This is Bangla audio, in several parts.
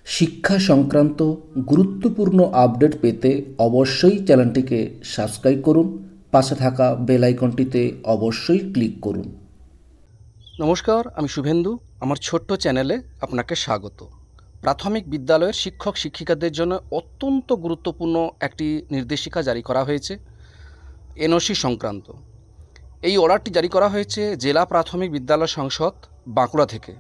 শিক্ষা সংক্রান্ত গুরুত্বপূর্ণ আপডেট পেতে অবশ্যই চ্যানেলটিকে সাবস্ক্রাইব করুন। পাশে থাকা বেল আইকনটিতে অবশ্যই ক্লিক করুন। নমস্কার, আমি শুভেন্দু। আমার ছোট্ট চ্যানেলে আপনাকে স্বাগত। প্রাথমিক বিদ্যালয়ের শিক্ষক শিক্ষিকাদের জন্য অত্যন্ত গুরুত্বপূর্ণ একটি নির্দেশিকা জারি করা হয়েছে এনওসি সংক্রান্ত। এই অর্ডারটি জারি করা হয়েছে জেলা প্রাথমিক বিদ্যালয় সংসদ বাঁকুড়া থেকে।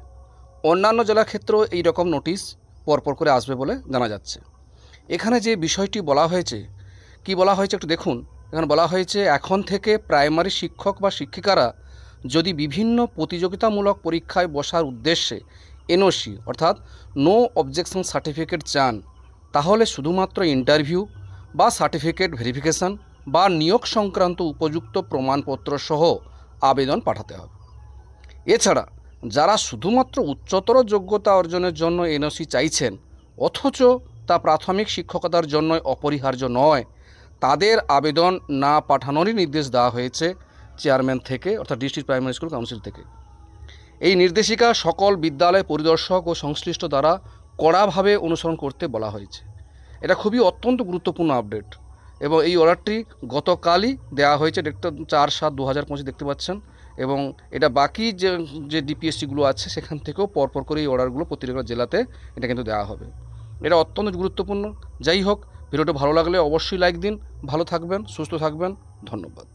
অন্যান্য জেলার ক্ষেত্রেও এই রকম নোটিশ পরপর করে আসবে বলে জানা যাচ্ছে। এখানে যে বিষয়টি বলা হয়েছে, কি বলা হয়েছে একটু দেখুন। এখানে বলা হয়েছে এখন থেকে প্রাইমারি শিক্ষক বা শিক্ষিকারা যদি বিভিন্ন প্রতিযোগিতামূলক পরীক্ষায় বসার উদ্দেশ্যে এনওসি অর্থাৎ নো অবজেকশন সার্টিফিকেট চান, তাহলে শুধুমাত্র ইন্টারভিউ বা সার্টিফিকেট ভেরিফিকেশান বা নিয়োগ সংক্রান্ত উপযুক্ত প্রমাণপত্র সহ আবেদন পাঠাতে হবে। এছাড়া যারা শুধুমাত্র উচ্চতর যোগ্যতা অর্জনের জন্য এনওসি চাইছেন অথচ তা প্রাথমিক শিক্ষকতার জন্য অপরিহার্য নয়, তাদের আবেদন না পাঠানোরই নির্দেশ দেওয়া হয়েছে চেয়ারম্যান থেকে, অর্থাৎ ডিস্ট্রিক্ট প্রাইমারি স্কুল কাউন্সিল থেকে। এই নির্দেশিকা সকল বিদ্যালয় পরিদর্শক ও সংশ্লিষ্ট দ্বারা কড়াভাবে অনুসরণ করতে বলা হয়েছে। এটা খুবই অত্যন্ত গুরুত্বপূর্ণ আপডেট এবং এই অর্ডারটি গতকালই দেওয়া হয়েছে, ডেটটা 4/7/2025 দেখতে পাচ্ছেন। এবং এটা বাকি যে ডিপিএসসিগুলো আছে সেখান থেকেও পরপর করে এই অর্ডারগুলো প্রতিটা জেলাতে এটা কিন্তু দেওয়া হবে। এটা অত্যন্ত গুরুত্বপূর্ণ। যাই হোক, ভিডিওটা ভালো লাগলে অবশ্যই লাইক দিন। ভালো থাকবেন, সুস্থ থাকবেন। ধন্যবাদ।